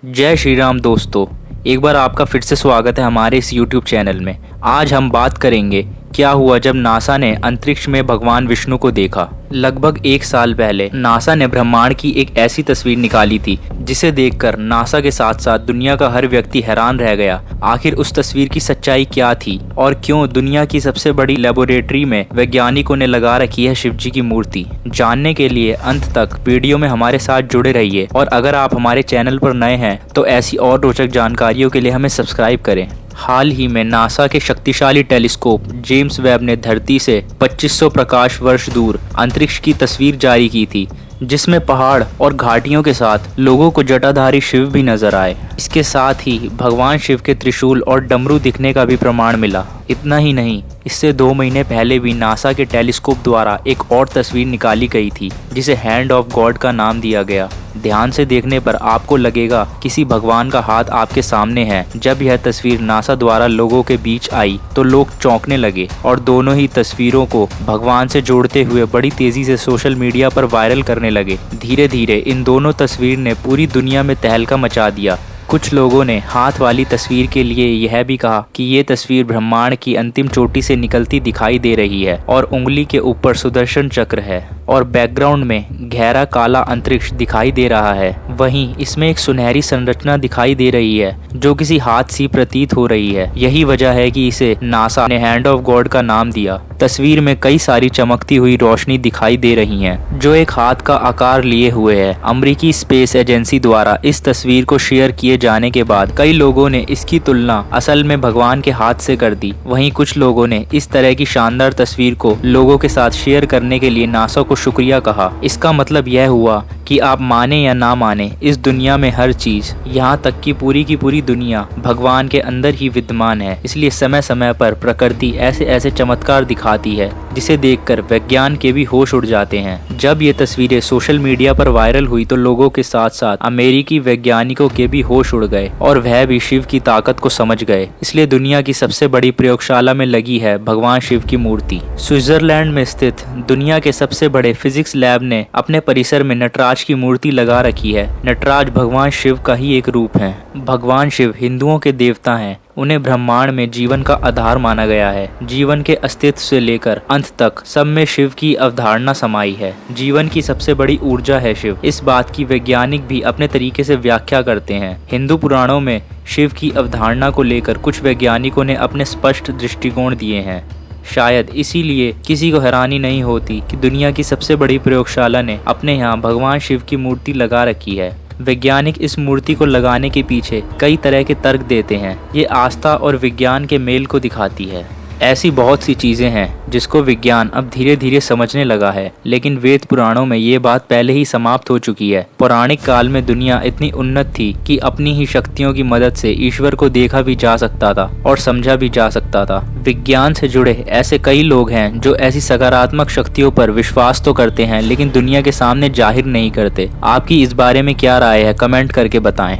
जय श्री राम दोस्तों। एक बार आपका फिर से स्वागत है हमारे इस YouTube चैनल में। आज हम बात करेंगे क्या हुआ जब नासा ने अंतरिक्ष में भगवान विष्णु को देखा। लगभग 1 साल पहले नासा ने ब्रह्मांड की एक ऐसी तस्वीर निकाली थी जिसे देखकर नासा के साथ साथ दुनिया का हर व्यक्ति हैरान रह गया। आखिर उस तस्वीर की सच्चाई क्या थी और क्यों दुनिया की सबसे बड़ी लेबोरेटरी में वैज्ञानिकों ने लगा रखी है शिव जी की मूर्ति। जानने के लिए अंत तक वीडियो में हमारे साथ जुड़े रहिए और अगर आप हमारे चैनल पर नए हैं तो ऐसी और रोचक जानकारियों के लिए हमें सब्सक्राइब करें। हाल ही में नासा के शक्तिशाली टेलीस्कोप जेम्स वेब ने धरती से 2500 प्रकाश वर्ष दूर अंतरिक्ष की तस्वीर जारी की थी, जिसमें पहाड़ और घाटियों के साथ लोगों को जटाधारी शिव भी नजर आए। इसके साथ ही भगवान शिव के त्रिशूल और डमरू दिखने का भी प्रमाण मिला। इतना ही नहीं, इससे 2 महीने पहले भी नासा के टेलीस्कोप द्वारा एक और तस्वीर निकाली गई थी जिसे हैंड ऑफ गॉड का नाम दिया गया। ध्यान से देखने पर आपको लगेगा किसी भगवान का हाथ आपके सामने है। जब यह तस्वीर नासा द्वारा लोगों के बीच आई तो लोग चौंकने लगे और दोनों ही तस्वीरों को भगवान से जोड़ते हुए बड़ी तेजी से सोशल मीडिया पर वायरल करने लगे। धीरे धीरे इन दोनों तस्वीर ने पूरी दुनिया में तहलका मचा दिया। कुछ लोगों ने हाथ वाली तस्वीर के लिए यह भी कहा कि ये तस्वीर ब्रह्मांड की अंतिम चोटी से निकलती दिखाई दे रही है और उंगली के ऊपर सुदर्शन चक्र है और बैकग्राउंड में गहरा काला अंतरिक्ष दिखाई दे रहा है। वहीं इसमें एक सुनहरी संरचना दिखाई दे रही है जो किसी हाथ सी प्रतीत हो रही है। यही वजह है कि इसे नासा ने हैंड ऑफ गॉड का नाम दिया। तस्वीर में कई सारी चमकती हुई रोशनी दिखाई दे रही है जो एक हाथ का आकार लिए हुए है। अमेरिकी स्पेस एजेंसी द्वारा इस तस्वीर को शेयर किए जाने के बाद कई लोगों ने इसकी तुलना असल में भगवान के हाथ से कर दी। वहीं कुछ लोगों ने इस तरह की शानदार तस्वीर को लोगों के साथ शेयर करने के लिए नासा को शुक्रिया कहा। इसका मतलब यह हुआ कि आप माने या ना माने, इस दुनिया में हर चीज, यहाँ तक कि पूरी की पूरी दुनिया भगवान के अंदर ही विद्यमान है। इसलिए समय समय पर प्रकृति ऐसे ऐसे चमत्कार दिखाती है जिसे देखकर विज्ञान के भी होश उड़ जाते हैं। जब ये तस्वीरें सोशल मीडिया पर वायरल हुई तो लोगों के साथ साथ अमेरिकी वैज्ञानिकों के भी होश उड़ गए और वह भी शिव की ताकत को समझ गए। इसलिए दुनिया की सबसे बड़ी प्रयोगशाला में लगी है भगवान शिव की मूर्ति। स्विट्जरलैंड में स्थित दुनिया के सबसे बड़े फिजिक्स लैब ने अपने परिसर में नटराज की मूर्ति लगा रखी है। नटराज भगवान शिव का ही एक रूप है। भगवान शिव हिंदुओं के देवता हैं। उन्हें ब्रह्मांड में जीवन का आधार माना गया है। जीवन के अस्तित्व से लेकर अंत तक सब में शिव की अवधारणा समाई है। जीवन की सबसे बड़ी ऊर्जा है शिव। इस बात की वैज्ञानिक भी अपने तरीके से व्याख्या करते हैं। हिंदू पुराणों में शिव की अवधारणा को लेकर कुछ वैज्ञानिकों ने अपने स्पष्ट दृष्टिकोण दिए हैं। शायद इसीलिए किसी को हैरानी नहीं होती कि दुनिया की सबसे बड़ी प्रयोगशाला ने अपने यहाँ भगवान शिव की मूर्ति लगा रखी है। वैज्ञानिक इस मूर्ति को लगाने के पीछे कई तरह के तर्क देते हैं। ये आस्था और विज्ञान के मेल को दिखाती है। ऐसी बहुत सी चीजें हैं जिसको विज्ञान अब धीरे धीरे समझने लगा है, लेकिन वेद पुराणों में ये बात पहले ही समाप्त हो चुकी है। पौराणिक काल में दुनिया इतनी उन्नत थी कि अपनी ही शक्तियों की मदद से ईश्वर को देखा भी जा सकता था और समझा भी जा सकता था। विज्ञान से जुड़े ऐसे कई लोग हैं जो ऐसी सकारात्मक शक्तियों पर विश्वास तो करते हैं लेकिन दुनिया के सामने जाहिर नहीं करते। आपकी इस बारे में क्या राय है, कमेंट करके बताएं।